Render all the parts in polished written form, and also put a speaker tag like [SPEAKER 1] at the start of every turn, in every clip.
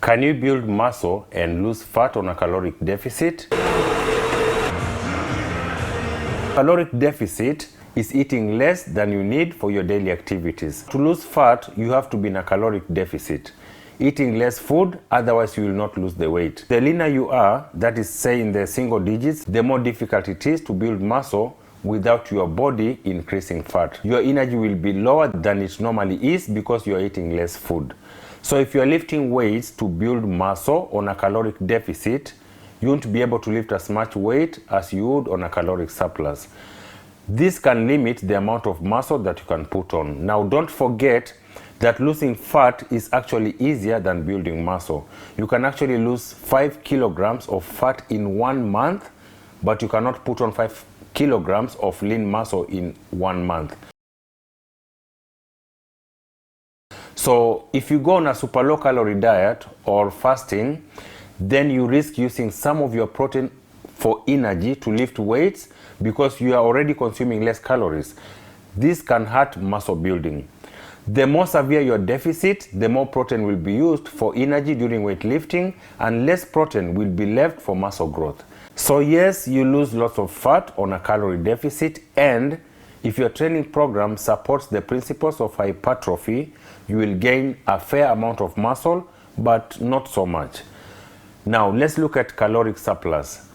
[SPEAKER 1] Can you build muscle and lose fat on a caloric deficit? Caloric deficit is eating less than you need for your daily activities. To lose fat, you have to be in a caloric deficit, eating less food, otherwise you will not lose the weight. The leaner you are, that is say in the single digits, the more difficult it is to build muscle without your body increasing fat. Your energy will be lower than it normally is because you are eating less food. So if you are lifting weights to build muscle on a caloric deficit, you won't be able to lift as much weight as you would on a caloric surplus. This can limit the amount of muscle that you can put on. Now don't forget that losing fat is actually easier than building muscle. You can actually lose 5 kilograms of fat in 1 month, but you cannot put on 5 kilograms of lean muscle in 1 month. So if you go on a super low calorie diet or fasting, then you risk using some of your protein for energy to lift weights because you are already consuming less calories. This can hurt muscle building. The more severe your deficit, the more protein will be used for energy during weightlifting and less protein will be left for muscle growth. So yes, you lose lots of fat on a calorie deficit, and if your training program supports the principles of hypertrophy, you will gain a fair amount of muscle, but not so much. Now let's look at caloric surplus.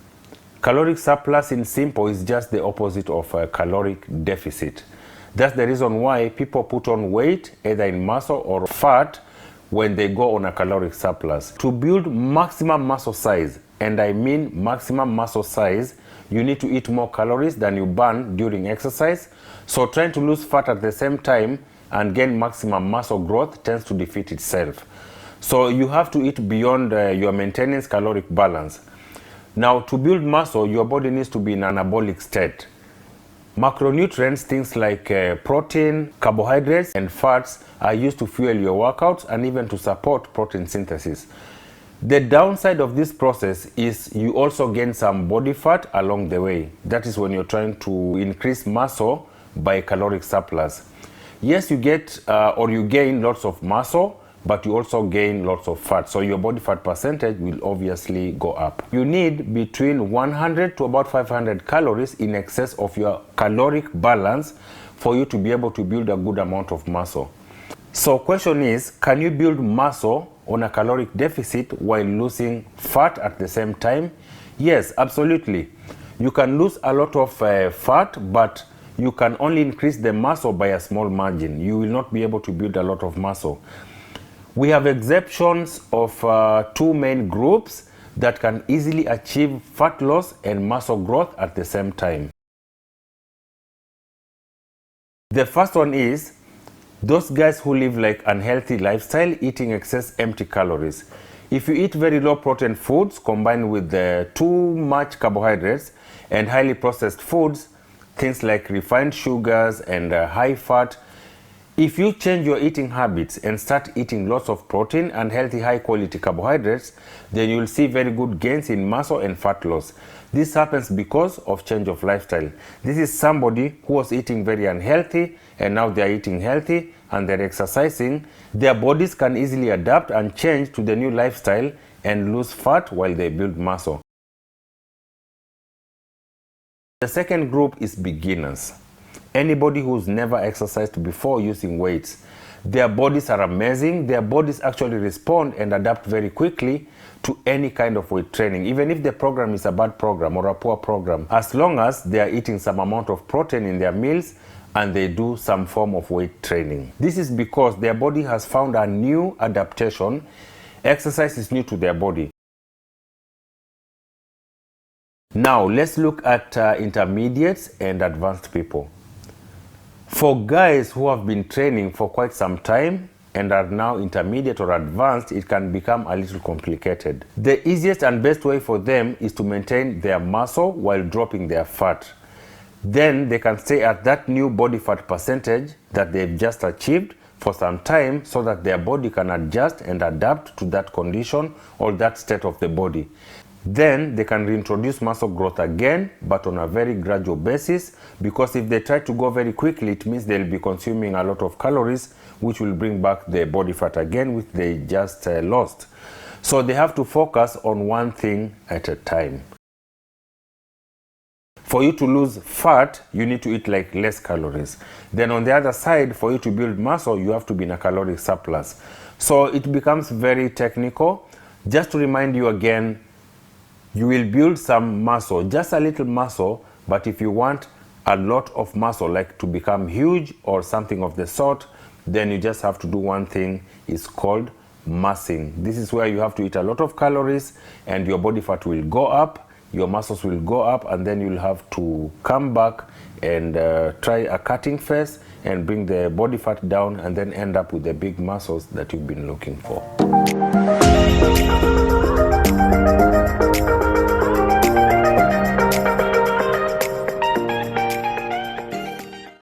[SPEAKER 1] Caloric surplus in simple is just the opposite of a caloric deficit. That's the reason why people put on weight, either in muscle or fat, when they go on a caloric surplus. To build maximum muscle size, and I mean maximum muscle size, you need to eat more calories than you burn during exercise. So trying to lose fat at the same time and gain maximum muscle growth tends to defeat itself. So you have to eat beyond your maintenance caloric balance. Now to build muscle, your body needs to be in an anabolic state. Macronutrients, things like protein, carbohydrates, and fats are used to fuel your workouts and even to support protein synthesis. The downside of this process is you also gain some body fat along the way. That is when you're trying to increase muscle by caloric surplus. Yes, you get or you gain lots of muscle, but you also gain lots of fat. So your body fat percentage will obviously go up. You need between 100 to about 500 calories in excess of your caloric balance for you to be able to build a good amount of muscle. So question is, can you build muscle on a caloric deficit while losing fat at the same time? Yes, absolutely. You can lose a lot of fat, but you can only increase the muscle by a small margin. You will not be able to build a lot of muscle. We have exceptions of two main groups that can easily achieve fat loss and muscle growth at the same time. The first one is those guys who live like unhealthy lifestyle, eating excess empty calories. If you eat very low protein foods combined with too much carbohydrates and highly processed foods, things like refined sugars and high fat, if you change your eating habits and start eating lots of protein and healthy high quality carbohydrates, then you will see very good gains in muscle and fat loss. This happens because of change of lifestyle. This is somebody who was eating very unhealthy and now they are eating healthy and they're exercising. Their bodies can easily adapt and change to the new lifestyle and lose fat while they build muscle. The second group is beginners. Anybody who's never exercised before using weights. Their bodies are amazing. Their bodies actually respond and adapt very quickly to any kind of weight training, even if the program is a bad program or a poor program, as long as they are eating some amount of protein in their meals and they do some form of weight training. This is because their body has found a new adaptation. Exercise is new to their body. Now let's look at intermediates and advanced people. For guys who have been training for quite some time and are now intermediate or advanced, it can become a little complicated. The easiest and best way for them is to maintain their muscle while dropping their fat. Then they can stay at that new body fat percentage that they've just achieved for some time so that their body can adjust and adapt to that condition or that state of the body. Then they can reintroduce muscle growth again, but on a very gradual basis, because if they try to go very quickly, it means they'll be consuming a lot of calories, which will bring back the body fat again, which they just lost. So they have to focus on one thing at a time. For you to lose fat, you need to eat like less calories. Then on the other side, for you to build muscle, you have to be in a caloric surplus. So it becomes very technical. Just to remind you again, you will build some muscle, just a little muscle, but if you want a lot of muscle, like to become huge or something of the sort, then you just have to do one thing. It's called massing. This is where you have to eat a lot of calories and your body fat will go up, your muscles will go up, and then you'll have to come back and try a cutting phase and bring the body fat down and then end up with the big muscles that you've been looking for.